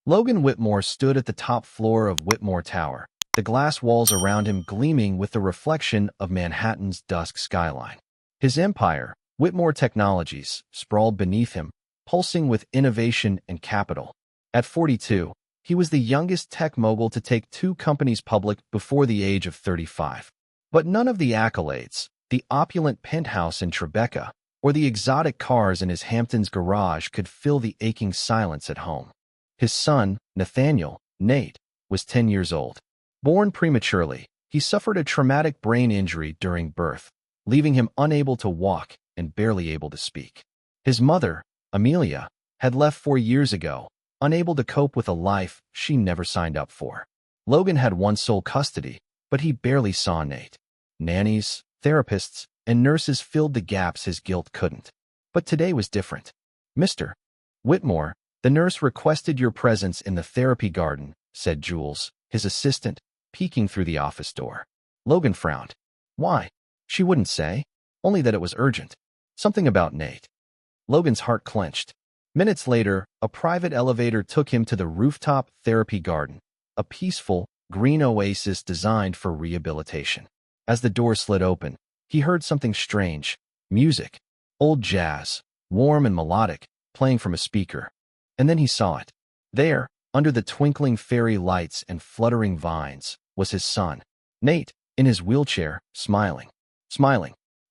Logan Whitmore stood at the top floor of Whitmore Tower, the glass walls around him gleaming with the reflection of Manhattan's dusk skyline. His empire, Whitmore Technologies, sprawled beneath him, pulsing with innovation and capital. At 42, he was the youngest tech mogul to take two companies public before the age of 35. But none of the accolades, the opulent penthouse in Tribeca, or the exotic cars in his Hamptons garage could fill the aching silence at home. His son, Nathaniel, Nate, was 10 years old. Born prematurely, he suffered a traumatic brain injury during birth, leaving him unable to walk and barely able to speak. His mother, Amelia, had left 4 years ago, unable to cope with a life she never signed up for. Logan had one sole custody, but he barely saw Nate. Nannies, therapists, and nurses filled the gaps his guilt couldn't. But today was different. "Mr. Whitmore, the nurse requested your presence in the therapy garden," said Jules, his assistant, peeking through the office door. Logan frowned. Why? She wouldn't say. Only that it was urgent. Something about Nate. Logan's heart clenched. Minutes later, a private elevator took him to the rooftop therapy garden, a peaceful, green oasis designed for rehabilitation. As the door slid open, he heard something strange. Music. Old jazz, warm and melodic, playing from a speaker. And then he saw it. There, under the twinkling fairy lights and fluttering vines, was his son, Nate, in his wheelchair, smiling.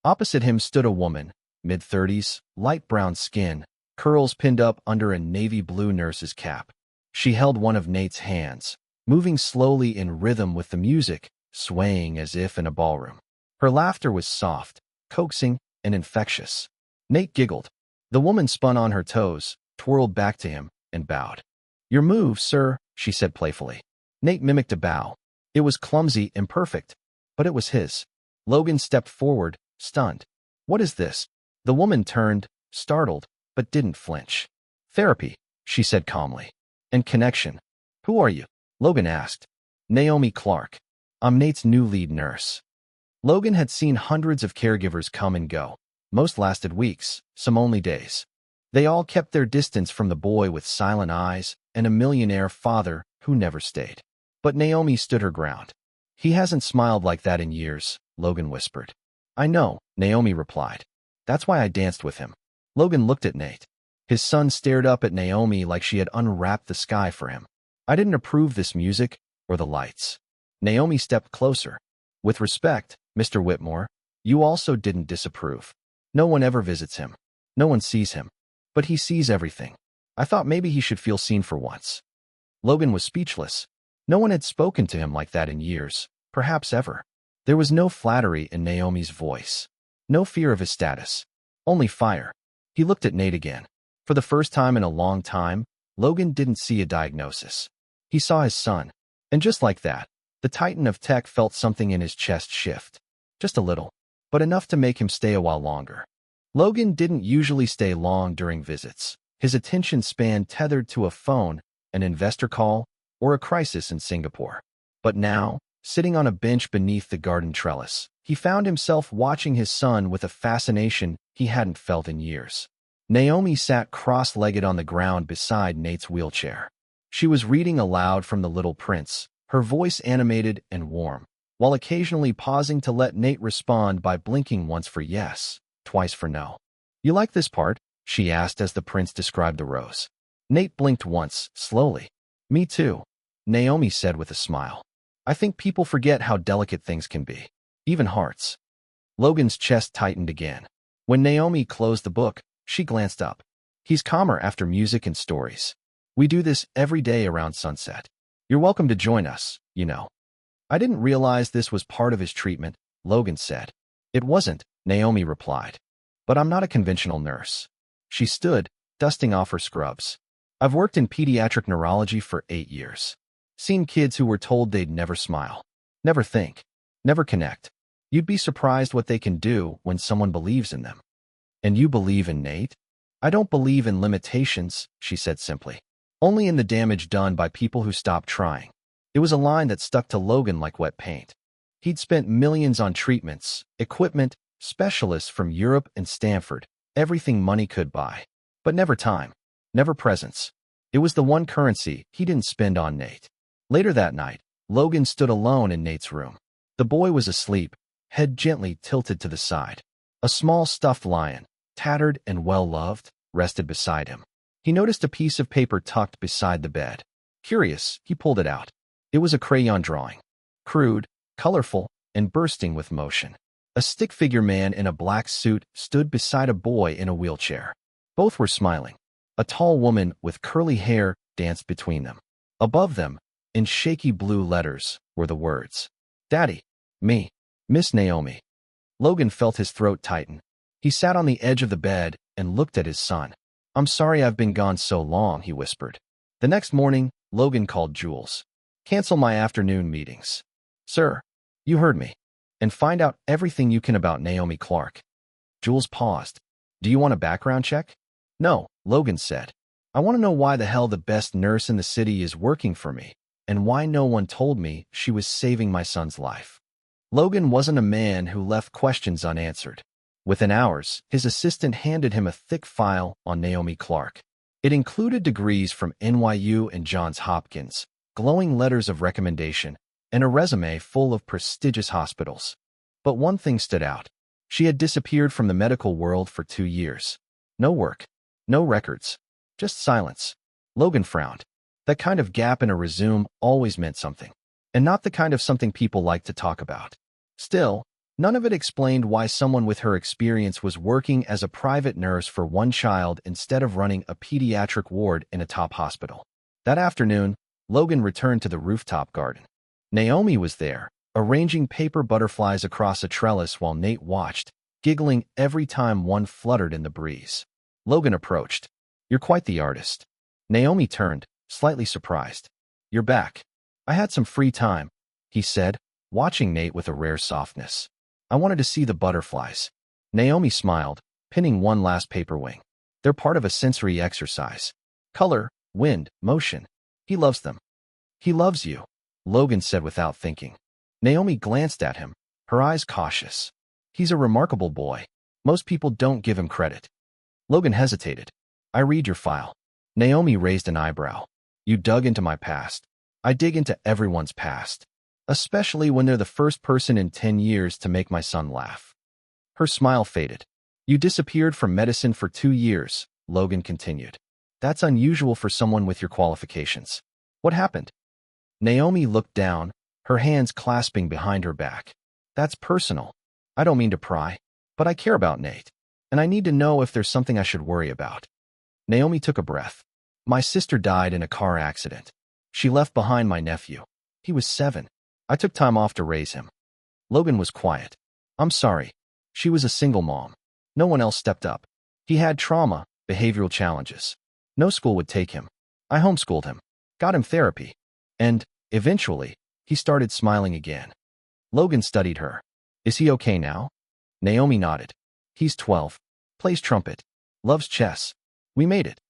Opposite him stood a woman, mid-30s, light brown skin, curls pinned up under a navy blue nurse's cap. She held one of Nate's hands, moving slowly in rhythm with the music, swaying as if in a ballroom. Her laughter was soft, coaxing, and infectious. Nate giggled. The woman spun on her toes, twirled back to him, and bowed. "Your move, sir," she said playfully. Nate mimicked a bow. It was clumsy, imperfect, but it was his. Logan stepped forward, stunned. "What is this?" The woman turned, startled, but didn't flinch. "Therapy," she said calmly. "And connection." "Who are you?" Logan asked. "Naomi Clarke. I'm Nate's new lead nurse." Logan had seen hundreds of caregivers come and go. Most lasted weeks, some only days. They all kept their distance from the boy with silent eyes and a millionaire father who never stayed. But Naomi stood her ground. "He hasn't smiled like that in years," Logan whispered. "I know," Naomi replied. "That's why I danced with him." Logan looked at Nate. His son stared up at Naomi like she had unwrapped the sky for him. "I didn't approve this music or the lights." Naomi stepped closer. "With respect, Mr. Whitmore, you also didn't disapprove. No one ever visits him. No one sees him. But he sees everything. I thought maybe he should feel seen for once." Logan was speechless. No one had spoken to him like that in years, perhaps ever. There was no flattery in Naomi's voice. No fear of his status. Only fire. He looked at Nate again. For the first time in a long time, Logan didn't see a diagnosis. He saw his son. And just like that, the titan of tech felt something in his chest shift. Just a little, but enough to make him stay a while longer. Logan didn't usually stay long during visits. His attention span tethered to a phone, an investor call, or a crisis in Singapore. But now, sitting on a bench beneath the garden trellis, he found himself watching his son with a fascination he hadn't felt in years. Naomi sat cross-legged on the ground beside Nate's wheelchair. She was reading aloud from The Little Prince, her voice animated and warm, while occasionally pausing to let Nate respond by blinking once for yes, twice for no. "You like this part?" she asked as the prince described the rose. Nate blinked once, slowly. "Me too," Naomi said with a smile. "I think people forget how delicate things can be. Even hearts." Logan's chest tightened again. When Naomi closed the book, she glanced up. "He's calmer after music and stories. We do this every day around sunset. You're welcome to join us, you know." "I didn't realize this was part of his treatment," Logan said. "It wasn't," Naomi replied. "But I'm not a conventional nurse." She stood, dusting off her scrubs. "I've worked in pediatric neurology for 8 years. Seen kids who were told they'd never smile, never think, never connect. You'd be surprised what they can do when someone believes in them." "And you believe in Nate?" "I don't believe in limitations," she said simply. "Only in the damage done by people who stop trying." It was a line that stuck to Logan like wet paint. He'd spent millions on treatments, equipment, specialists from Europe and Stanford, everything money could buy. But never time, never presence. It was the one currency he didn't spend on Nate. Later that night, Logan stood alone in Nate's room. The boy was asleep, head gently tilted to the side. A small stuffed lion, tattered and well-loved, rested beside him. He noticed a piece of paper tucked beside the bed. Curious, he pulled it out. It was a crayon drawing. Crude, colorful, and bursting with motion. A stick-figure man in a black suit stood beside a boy in a wheelchair. Both were smiling. A tall woman with curly hair danced between them. Above them, in shaky blue letters, were the words, "Daddy, me, Miss Naomi." Logan felt his throat tighten. He sat on the edge of the bed and looked at his son. "I'm sorry I've been gone so long," he whispered. The next morning, Logan called Jules. "Cancel my afternoon meetings." "Sir, you heard me. And find out everything you can about Naomi Clarke." Jules paused. "Do you want a background check?" "No," Logan said. "I want to know why the hell the best nurse in the city is working for me, and why no one told me she was saving my son's life." Logan wasn't a man who left questions unanswered. Within hours, his assistant handed him a thick file on Naomi Clarke. It included degrees from NYU and Johns Hopkins, glowing letters of recommendation, and a resume full of prestigious hospitals. But one thing stood out. She had disappeared from the medical world for 2 years. No work, no records, just silence. Logan frowned. That kind of gap in a resume always meant something, and not the kind of something people like to talk about. Still, none of it explained why someone with her experience was working as a private nurse for one child instead of running a pediatric ward in a top hospital. That afternoon, Logan returned to the rooftop garden. Naomi was there, arranging paper butterflies across a trellis while Nate watched, giggling every time one fluttered in the breeze. Logan approached. "You're quite the artist." Naomi turned, slightly surprised. "You're back. I had some free time," he said, watching Nate with a rare softness. "I wanted to see the butterflies." Naomi smiled, pinning one last paper wing. "They're part of a sensory exercise. Color, wind, motion. He loves them." "He loves you," Logan said without thinking. Naomi glanced at him, her eyes cautious. "He's a remarkable boy. Most people don't give him credit." Logan hesitated. "I read your file." Naomi raised an eyebrow. "You dug into my past." "I dig into everyone's past, especially when they're the first person in 10 years to make my son laugh." Her smile faded. "You disappeared from medicine for 2 years," Logan continued. "That's unusual for someone with your qualifications. What happened?" Naomi looked down, her hands clasping behind her back. "That's personal. I don't mean to pry, but I care about Nate, and I need to know if there's something I should worry about." Naomi took a breath. "My sister died in a car accident. She left behind my nephew. He was 7. I took time off to raise him." Logan was quiet. "I'm sorry. She was a single mom. No one else stepped up. He had trauma, behavioral challenges. No school would take him. I homeschooled him, got him therapy, and, eventually, he started smiling again." Logan studied her. "Is he okay now?" Naomi nodded. "He's 12, plays trumpet, loves chess. We made it."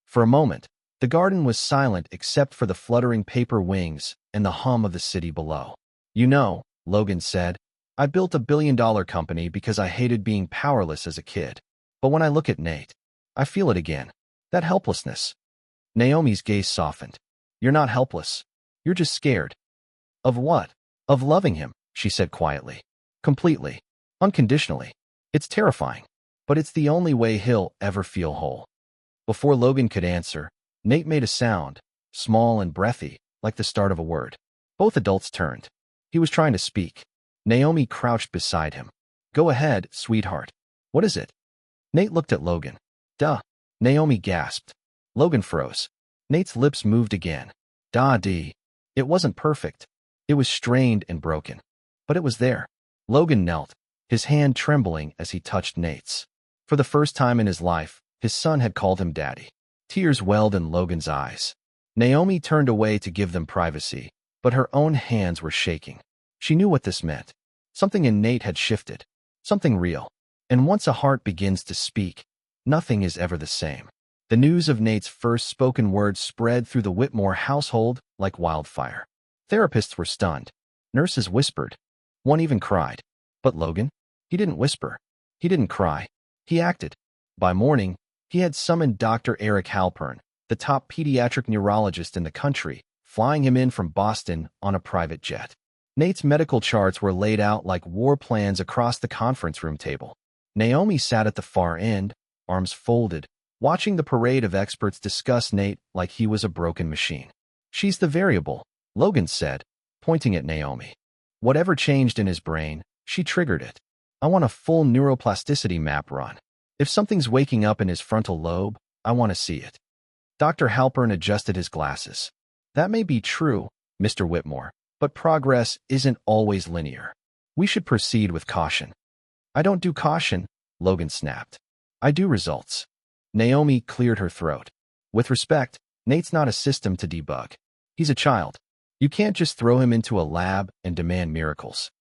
For a moment, the garden was silent except for the fluttering paper wings and the hum of the city below. "You know," Logan said, "I built a billion-dollar company because I hated being powerless as a kid. But when I look at Nate, I feel it again. That helplessness." Naomi's gaze softened. "You're not helpless. You're just scared." "Of what?" "Of loving him," she said quietly. "Completely. Unconditionally. It's terrifying, but it's the only way he'll ever feel whole." Before Logan could answer, Nate made a sound, small and breathy, like the start of a word. Both adults turned. He was trying to speak. Naomi crouched beside him. "Go ahead, sweetheart. What is it?" Nate looked at Logan. "Duh." Naomi gasped. Logan froze. Nate's lips moved again. "Da-dee." It wasn't perfect. It was strained and broken. But it was there. Logan knelt, his hand trembling as he touched Nate's. For the first time in his life, his son had called him daddy. Tears welled in Logan's eyes. Naomi turned away to give them privacy, but her own hands were shaking. She knew what this meant. Something in Nate had shifted. Something real. And once a heart begins to speak, nothing is ever the same. The news of Nate's first spoken words spread through the Whitmore household like wildfire. Therapists were stunned. Nurses whispered. One even cried. But Logan? He didn't whisper. He didn't cry. He acted. By morning, he had summoned Dr. Eric Halpern, the top pediatric neurologist in the country, flying him in from Boston on a private jet. Nate's medical charts were laid out like war plans across the conference room table. Naomi sat at the far end, arms folded, watching the parade of experts discuss Nate like he was a broken machine. "She's the variable," Logan said, pointing at Naomi. Whatever changed in his brain, she triggered it. "I want a full neuroplasticity map run. If something's waking up in his frontal lobe, I want to see it." Dr. Halpern adjusted his glasses. "That may be true, Mr. Whitmore, but progress isn't always linear. We should proceed with caution." "I don't do caution," Logan snapped. "I do results." Naomi cleared her throat. "With respect, Nate's not a system to debug. He's a child. You can't just throw him into a lab and demand miracles."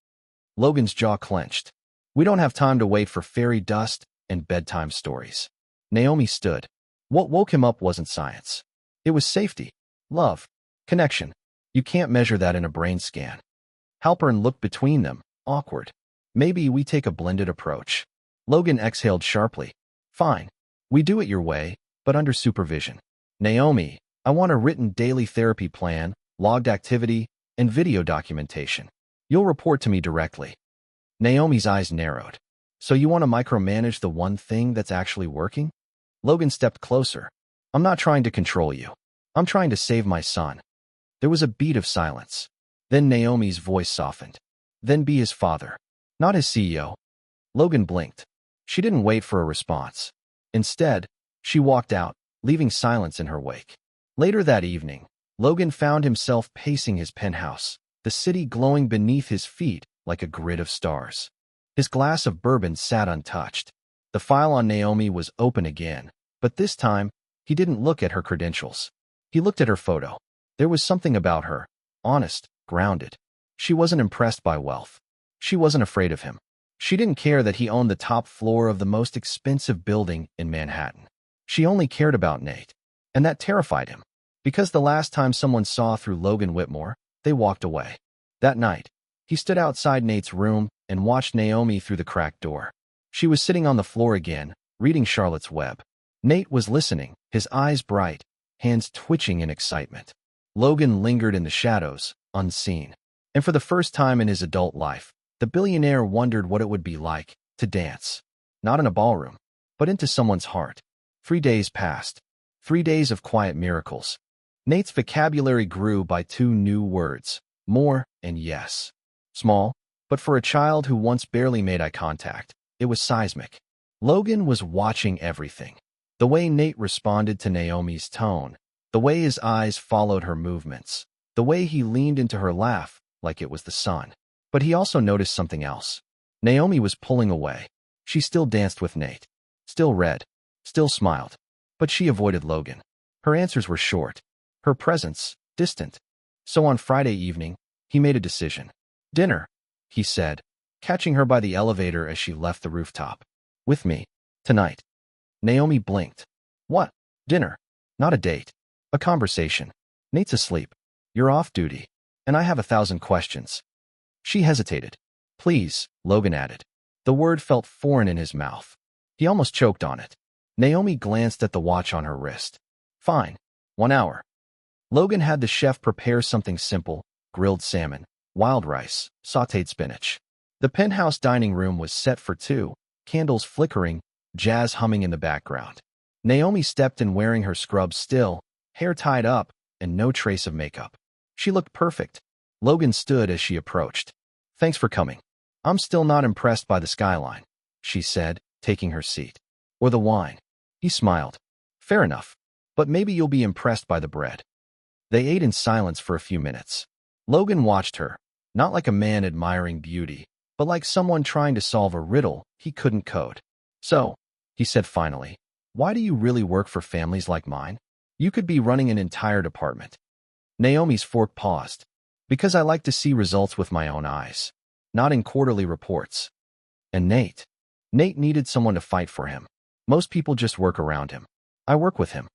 Logan's jaw clenched. "We don't have time to wait for fairy dust and bedtime stories." Naomi stood. What woke him up wasn't science. It was safety, love, connection. You can't measure that in a brain scan. Halpern looked between them, awkward. "Maybe we take a blended approach." Logan exhaled sharply. "Fine. We do it your way, but under supervision." "Naomi, I want a written daily therapy plan, logged activity, and video documentation. You'll report to me directly." Naomi's eyes narrowed. "So you want to micromanage the one thing that's actually working?" Logan stepped closer. "I'm not trying to control you. I'm trying to save my son." There was a beat of silence. Then Naomi's voice softened. "Then be his father, not his CEO." Logan blinked. She didn't wait for a response. Instead, she walked out, leaving silence in her wake. Later that evening, Logan found himself pacing his penthouse, the city glowing beneath his feet like a grid of stars. His glass of bourbon sat untouched. The file on Naomi was open again, but this time, he didn't look at her credentials. He looked at her photo. There was something about her, honest, grounded. She wasn't impressed by wealth. She wasn't afraid of him. She didn't care that he owned the top floor of the most expensive building in Manhattan. She only cared about Nate, and that terrified him. Because the last time someone saw through Logan Whitmore, they walked away. That night, he stood outside Nate's room and watched Naomi through the cracked door. She was sitting on the floor again, reading Charlotte's Web. Nate was listening, his eyes bright, hands twitching in excitement. Logan lingered in the shadows, unseen. And for the first time in his adult life, the billionaire wondered what it would be like to dance. Not in a ballroom, but into someone's heart. 3 days passed. 3 days of quiet miracles. Nate's vocabulary grew by 2 new words, more and yes. Small, but for a child who once barely made eye contact, it was seismic. Logan was watching everything. The way Nate responded to Naomi's tone, the way his eyes followed her movements, the way he leaned into her laugh like it was the sun. But he also noticed something else. Naomi was pulling away. She still danced with Nate, still read, still smiled. But she avoided Logan. Her answers were short. Her presence, distant. So on Friday evening, he made a decision. "Dinner," he said, catching her by the elevator as she left the rooftop. "With me, tonight." Naomi blinked. "What? Dinner? Not a date. A conversation. Nate's asleep. You're off duty. And I have 1,000 questions." She hesitated. "Please," Logan added. The word felt foreign in his mouth. He almost choked on it. Naomi glanced at the watch on her wrist. "Fine. 1 hour." Logan had the chef prepare something simple: grilled salmon, wild rice, sautéed spinach. The penthouse dining room was set for 2, candles flickering, jazz humming in the background. Naomi stepped in wearing her scrubs still, hair tied up, and no trace of makeup. She looked perfect. Logan stood as she approached. "Thanks for coming. I'm still not impressed by the skyline," she said, taking her seat. "Or the wine." He smiled. "Fair enough. But maybe you'll be impressed by the bread." They ate in silence for a few minutes. Logan watched her, not like a man admiring beauty, but like someone trying to solve a riddle he couldn't code. "So," he said finally, "why do you really work for families like mine? You could be running an entire department." Naomi's fork paused. "Because I like to see results with my own eyes, not in quarterly reports." And Nate needed someone to fight for him. Most people just work around him. I work with him.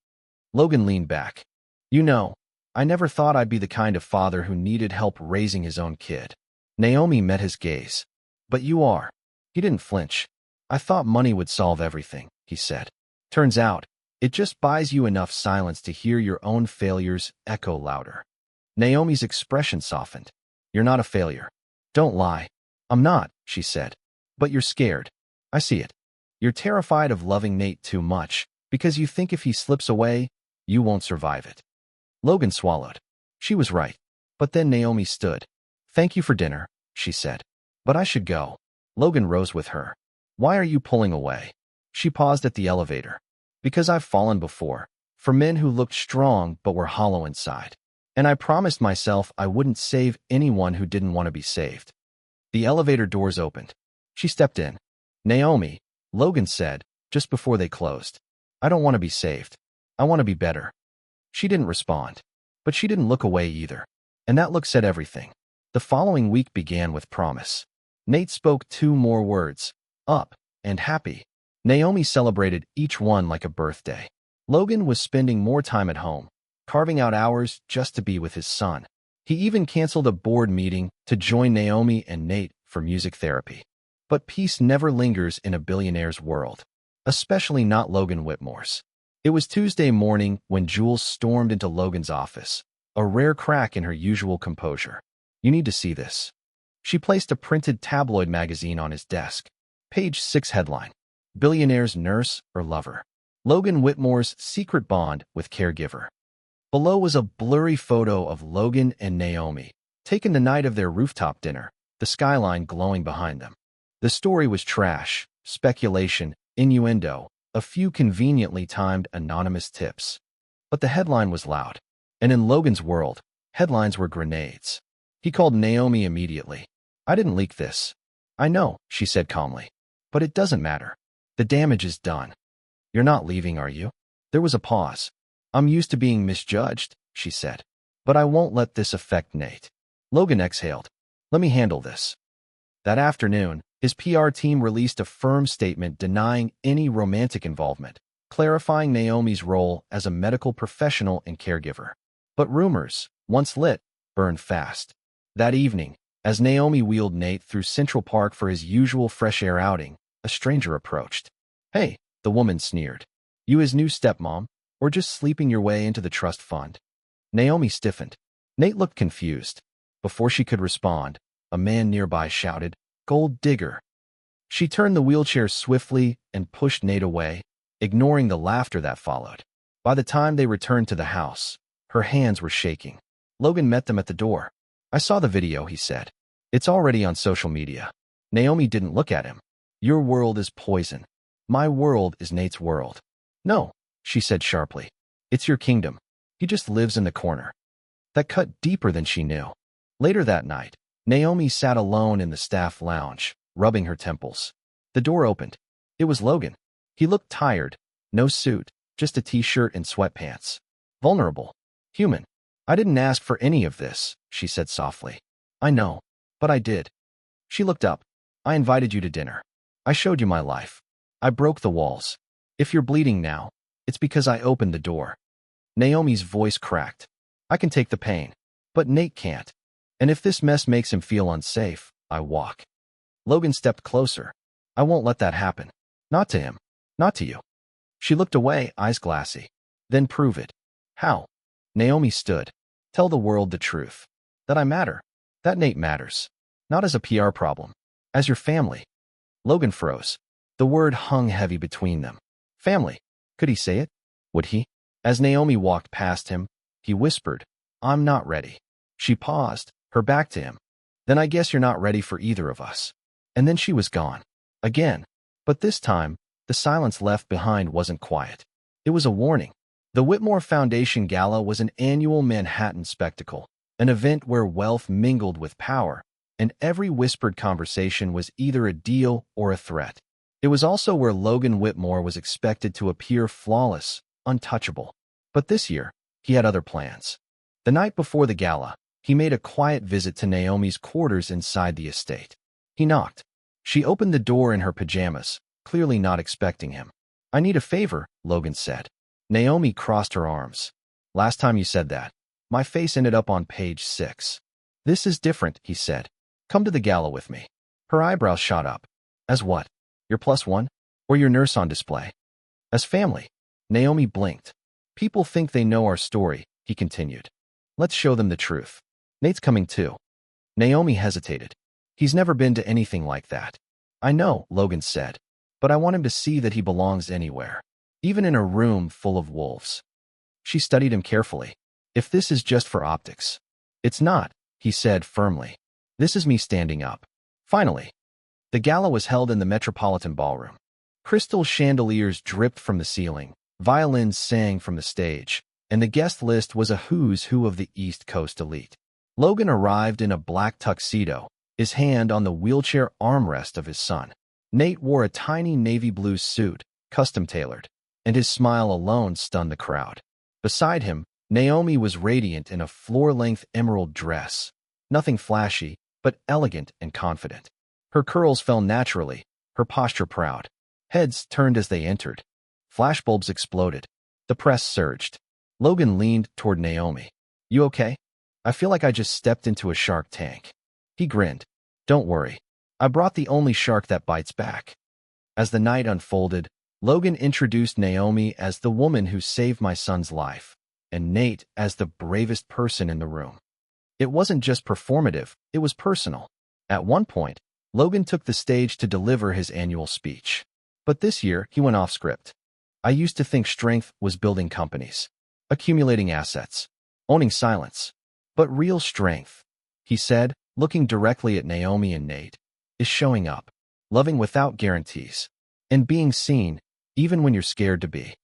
Logan leaned back. "You know, I never thought I'd be the kind of father who needed help raising his own kid." Naomi met his gaze. "But you are." He didn't flinch. "I thought money would solve everything," he said. "Turns out, It just buys you enough silence to hear your own failures echo louder. Naomi's expression softened. You're not a failure. Don't lie. I'm not, she said. But you're scared. I see it. You're terrified of loving Nate too much, because you think if he slips away, you won't survive it. Logan swallowed. She was right. But then Naomi stood. Thank you for dinner, she said. But I should go. Logan rose with her. Why are you pulling away? She paused at the elevator. Because I've fallen before. For men who looked strong but were hollow inside. And I promised myself I wouldn't save anyone who didn't want to be saved. The elevator doors opened. She stepped in. Naomi, Logan said, just before they closed. I don't want to be saved. I want to be better. She didn't respond. But she didn't look away either. And that look said everything. The following week began with promise. Nate spoke 2 more words. Up and happy. Naomi celebrated each one like a birthday. Logan was spending more time at home, carving out hours just to be with his son. He even canceled a board meeting to join Naomi and Nate for music therapy. But peace never lingers in a billionaire's world, especially not Logan Whitmore's. It was Tuesday morning when Jules stormed into Logan's office, a rare crack in her usual composure. You need to see this. She placed a printed tabloid magazine on his desk. Page 6 headline. Billionaire's nurse or lover. Logan Whitmore's secret bond with caregiver. Below was a blurry photo of Logan and Naomi, taken the night of their rooftop dinner, the skyline glowing behind them. The story was trash, speculation, innuendo, a few conveniently timed anonymous tips. But the headline was loud. And in Logan's world, headlines were grenades. He called Naomi immediately. I didn't leak this. I know, she said calmly. But it doesn't matter. The damage is done. You're not leaving, are you? There was a pause. I'm used to being misjudged, she said. But I won't let this affect Nate. Logan exhaled. Let me handle this. That afternoon, his PR team released a firm statement denying any romantic involvement, clarifying Naomi's role as a medical professional and caregiver. But rumors, once lit, burned fast. That evening, as Naomi wheeled Nate through Central Park for his usual fresh air outing, a stranger approached. Hey, the woman sneered. You his new stepmom, or just sleeping your way into the trust fund? Naomi stiffened. Nate looked confused. Before she could respond, a man nearby shouted, Gold digger. She turned the wheelchair swiftly and pushed Nate away, ignoring the laughter that followed. By the time they returned to the house, her hands were shaking. Logan met them at the door. I saw the video, he said. It's already on social media. Naomi didn't look at him. Your world is poison. My world is Nate's world. No, she said sharply. It's your kingdom. He just lives in the corner. That cut deeper than she knew. Later that night, Naomi sat alone in the staff lounge, rubbing her temples. The door opened. It was Logan. He looked tired. No suit, just a t-shirt and sweatpants. Vulnerable. Human. I didn't ask for any of this, she said softly. I know, but I did. She looked up. I invited you to dinner. I showed you my life. I broke the walls. If you're bleeding now, it's because I opened the door. Naomi's voice cracked. I can take the pain, but Nate can't. And if this mess makes him feel unsafe, I walk. Logan stepped closer. I won't let that happen. Not to him. Not to you. She looked away, eyes glassy. Then prove it. How? Naomi stood. Tell the world the truth. That I matter. That Nate matters. Not as a PR problem. As your family. Logan froze. The word hung heavy between them. Family. Could he say it? Would he? As Naomi walked past him, he whispered, I'm not ready. She paused, her back to him. Then I guess you're not ready for either of us. And then she was gone. Again. But this time, the silence left behind wasn't quiet. It was a warning. The Whitmore Foundation Gala was an annual Manhattan spectacle, an event where wealth mingled with power, and every whispered conversation was either a deal or a threat. It was also where Logan Whitmore was expected to appear flawless, untouchable. But this year, he had other plans. The night before the gala, he made a quiet visit to Naomi's quarters inside the estate. He knocked. She opened the door in her pajamas, clearly not expecting him. I need a favor, Logan said. Naomi crossed her arms. Last time you said that, my face ended up on page 6. This is different, he said. Come to the gala with me. Her eyebrows shot up. As what? Your +1? Or your nurse on display? As family. Naomi blinked. People think they know our story, he continued. Let's show them the truth. Nate's coming too. Naomi hesitated. He's never been to anything like that. I know, Logan said, but I want him to see that he belongs anywhere, even in a room full of wolves. She studied him carefully. If this is just for optics. It's not, he said firmly. This is me standing up. Finally, the gala was held in the Metropolitan Ballroom. Crystal chandeliers dripped from the ceiling, violins sang from the stage, and the guest list was a who's who of the East Coast elite. Logan arrived in a black tuxedo, his hand on the wheelchair armrest of his son. Nate wore a tiny navy blue suit, custom-tailored, and his smile alone stunned the crowd. Beside him, Naomi was radiant in a floor-length emerald dress, nothing flashy, but elegant and confident. Her curls fell naturally, her posture proud. Heads turned as they entered. Flashbulbs exploded. The press surged. Logan leaned toward Naomi. You okay? I feel like I just stepped into a shark tank. He grinned. Don't worry. I brought the only shark that bites back. As the night unfolded, Logan introduced Naomi as the woman who saved my son's life, and Nate as the bravest person in the room. It wasn't just performative, it was personal. At one point, Logan took the stage to deliver his annual speech. But this year, he went off script. I used to think strength was building companies, accumulating assets, owning silence. But real strength, he said, looking directly at Naomi and Nate, is showing up, loving without guarantees, and being seen, even when you're scared to be.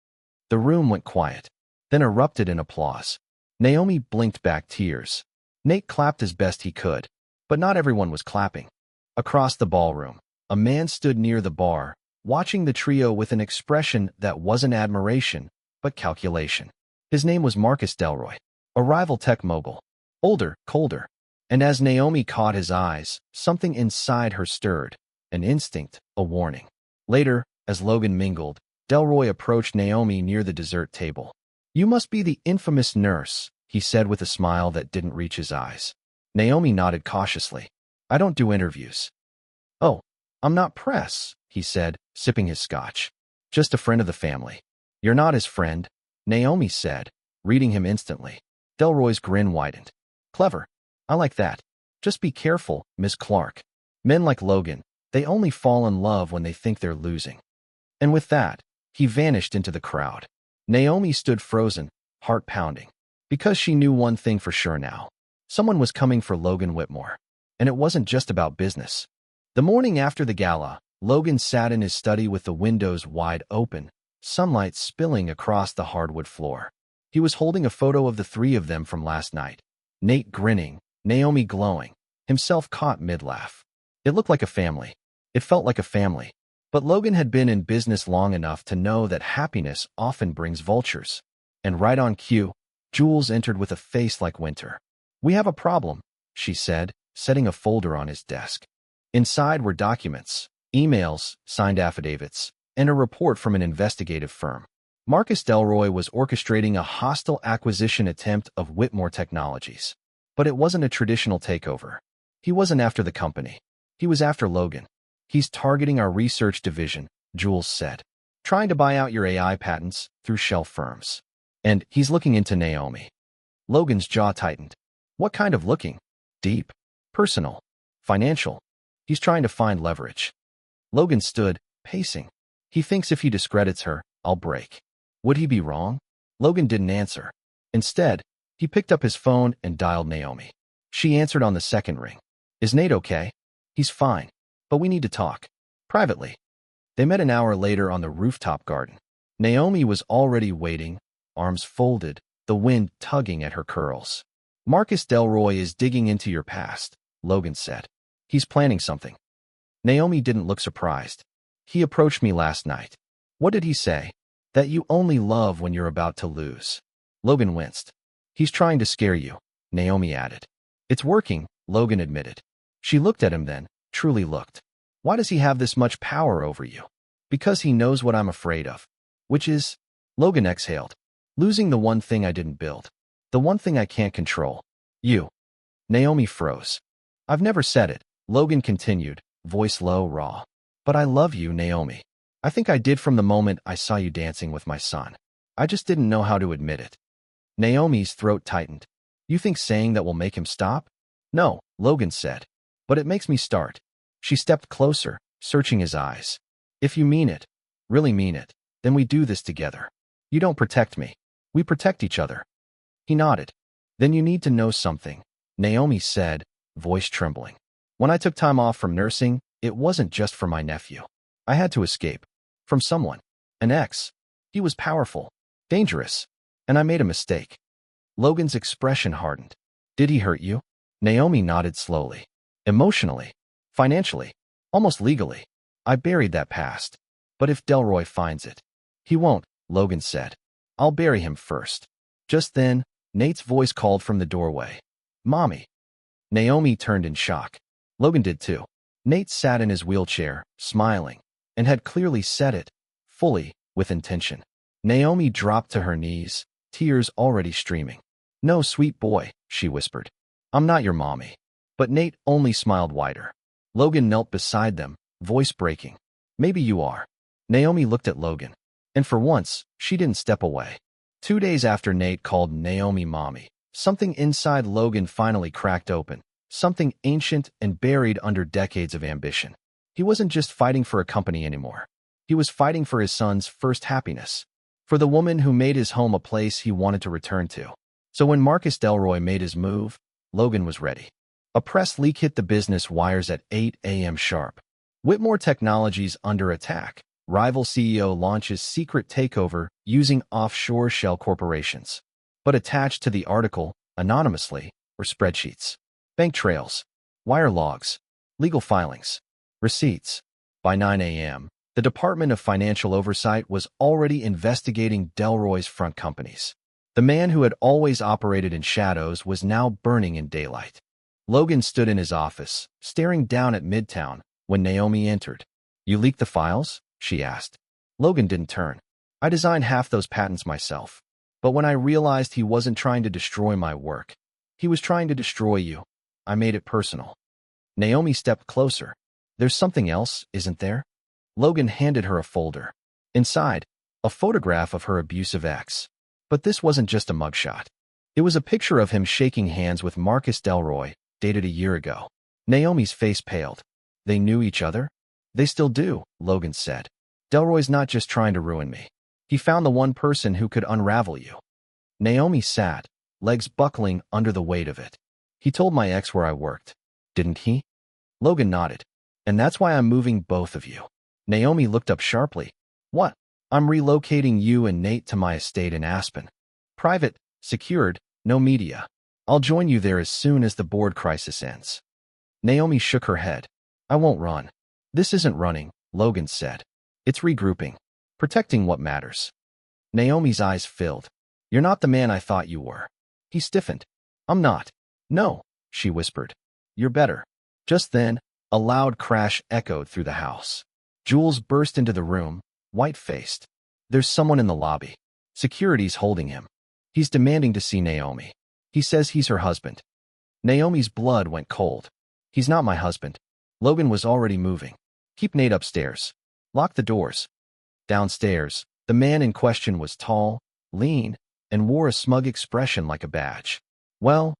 The room went quiet, then erupted in applause. Naomi blinked back tears. Nate clapped as best he could, but not everyone was clapping. Across the ballroom, a man stood near the bar, watching the trio with an expression that wasn't admiration, but calculation. His name was Marcus Delroy, a rival tech mogul. Older, colder. And as Naomi caught his eyes, something inside her stirred, an instinct, a warning. Later, as Logan mingled, Delroy approached Naomi near the dessert table. You must be the infamous nurse, he said with a smile that didn't reach his eyes. Naomi nodded cautiously. I don't do interviews. Oh, I'm not press, he said, sipping his scotch. Just a friend of the family. You're not his friend, Naomi said, reading him instantly. Delroy's grin widened. Clever. I like that. Just be careful, Miss Clarke. Men like Logan, they only fall in love when they think they're losing. And with that, he vanished into the crowd. Naomi stood frozen, heart pounding. Because she knew one thing for sure now. Someone was coming for Logan Whitmore. And it wasn't just about business. The morning after the gala, Logan sat in his study with the windows wide open, sunlight spilling across the hardwood floor. He was holding a photo of the three of them from last night. Nate grinning, Naomi glowing, himself caught mid-laugh. It looked like a family. It felt like a family. But Logan had been in business long enough to know that happiness often brings vultures. And right on cue, Jules entered with a face like winter. We have a problem, she said, setting a folder on his desk. Inside were documents, emails, signed affidavits, and a report from an investigative firm. Marcus Delroy was orchestrating a hostile acquisition attempt of Whitmore Technologies. But it wasn't a traditional takeover. He wasn't after the company. He was after Logan. He's targeting our research division, Jules said. Trying to buy out your AI patents through shell firms. And he's looking into Naomi. Logan's jaw tightened. What kind of looking? Deep? Personal? Financial? He's trying to find leverage. Logan stood, pacing. He thinks if he discredits her, I'll break. Would he be wrong? Logan didn't answer. Instead, he picked up his phone and dialed Naomi. She answered on the second ring. Is Nate okay? He's fine, but we need to talk. Privately. They met an hour later on the rooftop garden. Naomi was already waiting, arms folded, the wind tugging at her curls. Marcus Delroy is digging into your past, Logan said. He's planning something. Naomi didn't look surprised. He approached me last night. What did he say? That you only love when you're about to lose. Logan winced. He's trying to scare you, Naomi added. It's working, Logan admitted. She looked at him then, truly looked. Why does he have this much power over you? Because he knows what I'm afraid of. Which is, Logan exhaled. Losing the one thing I didn't build. The one thing I can't control. You. Naomi froze. I've never said it, Logan continued, voice low, raw. But I love you, Naomi. I think I did from the moment I saw you dancing with my son. I just didn't know how to admit it. Naomi's throat tightened. You think saying that will make him stop? No, Logan said. But it makes me start. She stepped closer, searching his eyes. If you mean it, really mean it, then we do this together. You don't protect me. We protect each other. He nodded. Then you need to know something, Naomi said, voice trembling. When I took time off from nursing, it wasn't just for my nephew. I had to escape. From someone. An ex. He was powerful. Dangerous. And I made a mistake. Logan's expression hardened. Did he hurt you? Naomi nodded slowly. Emotionally. Financially. Almost legally. I buried that past. But if Delroy finds it. He won't, Logan said. I'll bury him first. Just then, Nate's voice called from the doorway. Mommy. Naomi turned in shock. Logan did too. Nate sat in his wheelchair, smiling, and had clearly said it, fully, with intention. Naomi dropped to her knees, tears already streaming. No, sweet boy, she whispered. I'm not your mommy. But Nate only smiled wider. Logan knelt beside them, voice breaking. Maybe you are. Naomi looked at Logan. And for once, she didn't step away. 2 days after Nate called Naomi mommy, something inside Logan finally cracked open. Something ancient and buried under decades of ambition. He wasn't just fighting for a company anymore. He was fighting for his son's first happiness. For the woman who made his home a place he wanted to return to. So when Marcus Delroy made his move, Logan was ready. A press leak hit the business wires at 8 a.m. sharp. Whitmore Technologies under attack. Rival CEO launches secret takeover using offshore shell corporations. But attached to the article, anonymously, were spreadsheets. Bank trails, wire logs, legal filings, receipts. By 9 a.m., the Department of Financial Oversight was already investigating Delroy's front companies. The man who had always operated in shadows was now burning in daylight. Logan stood in his office, staring down at Midtown, when Naomi entered. You leaked the files? She asked. Logan didn't turn. I designed half those patents myself. But when I realized he wasn't trying to destroy my work, he was trying to destroy you. I made it personal. Naomi stepped closer. There's something else, isn't there? Logan handed her a folder. Inside, a photograph of her abusive ex. But this wasn't just a mugshot. It was a picture of him shaking hands with Marcus Delroy, dated a year ago. Naomi's face paled. They knew each other? They still do, Logan said. Delroy's not just trying to ruin me. He found the one person who could unravel you. Naomi sat, legs buckling under the weight of it. He told my ex where I worked, didn't he? Logan nodded. And that's why I'm moving both of you. Naomi looked up sharply. What? I'm relocating you and Nate to my estate in Aspen. Private, secured, no media. I'll join you there as soon as the board crisis ends. Naomi shook her head. I won't run. This isn't running, Logan said. It's regrouping. Protecting what matters. Naomi's eyes filled. You're not the man I thought you were. He stiffened. I'm not. No, she whispered. You're better. Just then, a loud crash echoed through the house. Jules burst into the room, white-faced. There's someone in the lobby. Security's holding him. He's demanding to see Naomi. He says he's her husband. Naomi's blood went cold. He's not my husband. Logan was already moving. Keep Nate upstairs. Lock the doors. Downstairs, the man in question was tall, lean, and wore a smug expression like a badge. Well,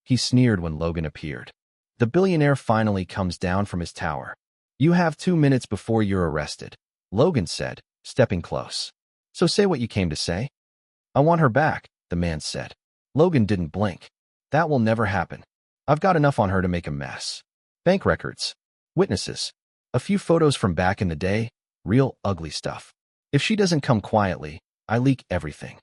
he sneered when Logan appeared. The billionaire finally comes down from his tower. You have 2 minutes before you're arrested, Logan said, stepping close. So say what you came to say. I want her back, the man said. Logan didn't blink. That will never happen. I've got enough on her to make a mess. Bank records. Witnesses. A few photos from back in the day. Real ugly stuff. If she doesn't come quietly, I leak everything.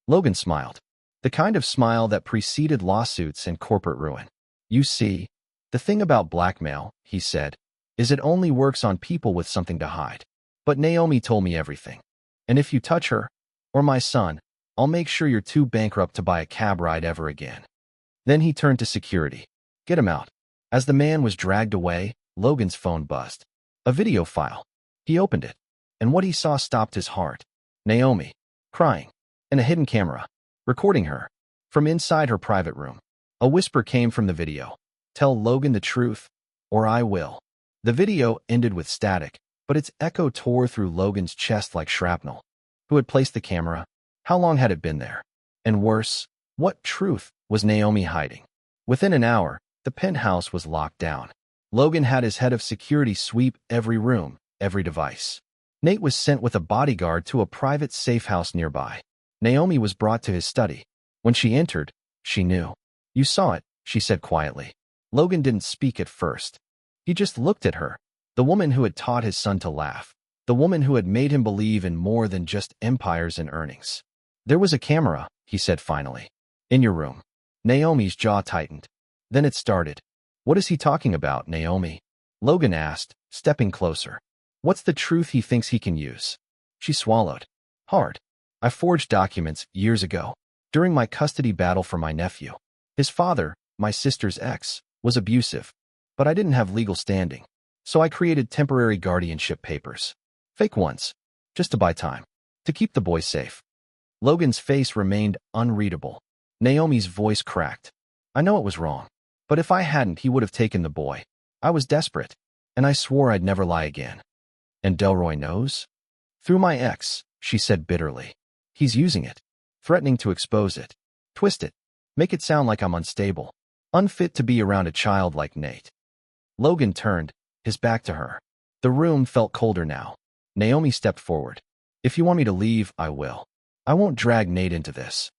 Logan smiled. The kind of smile that preceded lawsuits and corporate ruin. You see, the thing about blackmail, he said, is it only works on people with something to hide. But Naomi told me everything. And if you touch her, or my son, I'll make sure you're too bankrupt to buy a cab ride ever again. Then he turned to security. Get him out. As the man was dragged away, Logan's phone buzzed. A video file. He opened it. And what he saw stopped his heart. Naomi, crying, and a hidden camera, recording her. From inside her private room, a whisper came from the video. Tell Logan the truth, or I will. The video ended with static, but its echo tore through Logan's chest like shrapnel. Who had placed the camera? How long had it been there? And worse, what truth was Naomi hiding? Within an hour, the penthouse was locked down. Logan had his head of security sweep every room, every device. Nate was sent with a bodyguard to a private safe house nearby. Naomi was brought to his study. When she entered, she knew. "You saw it," she said quietly. Logan didn't speak at first. He just looked at her, the woman who had taught his son to laugh, the woman who had made him believe in more than just empires and earnings. "There was a camera," he said finally. "In your room." Naomi's jaw tightened. Then it started. "What is he talking about, Naomi?" Logan asked, stepping closer. "What's the truth he thinks he can use?" She swallowed. "Hard. I forged documents years ago, during my custody battle for my nephew. His father, my sister's ex, was abusive, but I didn't have legal standing, so I created temporary guardianship papers. Fake ones, just to buy time, to keep the boy safe." Logan's face remained unreadable. Naomi's voice cracked. "I know it was wrong, but if I hadn't, he would have taken the boy. I was desperate, and I swore I'd never lie again." "And Delroy knows?" "Through my ex," she said bitterly. "He's using it, threatening to expose it, twist it, make it sound like I'm unstable, unfit to be around a child like Nate." Logan turned, his back to her. The room felt colder now. Naomi stepped forward. "If you want me to leave, I will. I won't drag Nate into this."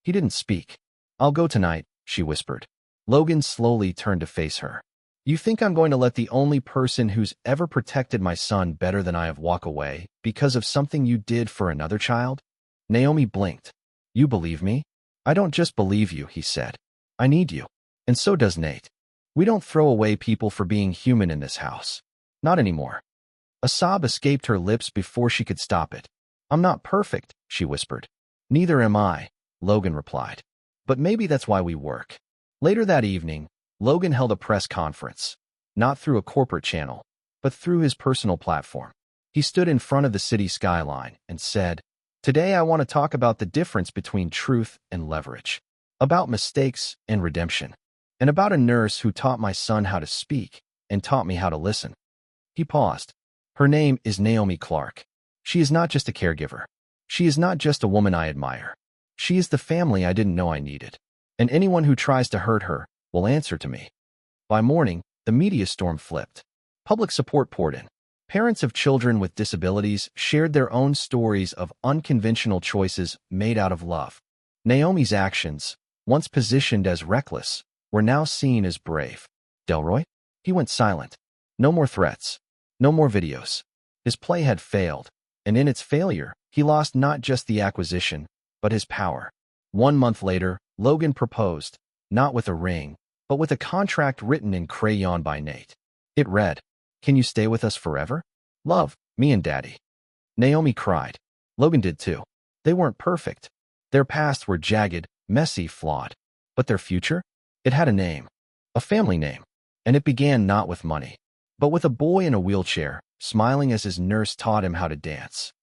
He didn't speak. "I'll go tonight," she whispered. Logan slowly turned to face her. "You think I'm going to let the only person who's ever protected my son better than I have walk away because of something you did for another child?" Naomi blinked. "You believe me?" "I don't just believe you," he said. "I need you. And so does Nate. We don't throw away people for being human in this house. Not anymore." A sob escaped her lips before she could stop it. "I'm not perfect," she whispered. "Neither am I," Logan replied. "But maybe that's why we work." Later that evening, Logan held a press conference, not through a corporate channel, but through his personal platform. He stood in front of the city skyline and said, "Today I want to talk about the difference between truth and leverage, about mistakes and redemption, and about a nurse who taught my son how to speak and taught me how to listen." He paused. "Her name is Naomi Clarke. She is not just a caregiver. She is not just a woman I admire. She is the family I didn't know I needed. And anyone who tries to hurt her will answer to me." By morning, the media storm flipped. Public support poured in. Parents of children with disabilities shared their own stories of unconventional choices made out of love. Naomi's actions, once positioned as reckless, were now seen as brave. Delroy? He went silent. No more threats. No more videos. His play had failed, and in its failure, he lost not just the acquisition, but his power. 1 month later, Logan proposed, not with a ring, but with a contract written in crayon by Nate. It read, "Can you stay with us forever? Love, me and Daddy." Naomi cried. Logan did too. They weren't perfect. Their pasts were jagged, messy, flawed. But their future? It had a name. A family name. And it began not with money, but with a boy in a wheelchair, smiling as his nurse taught him how to dance.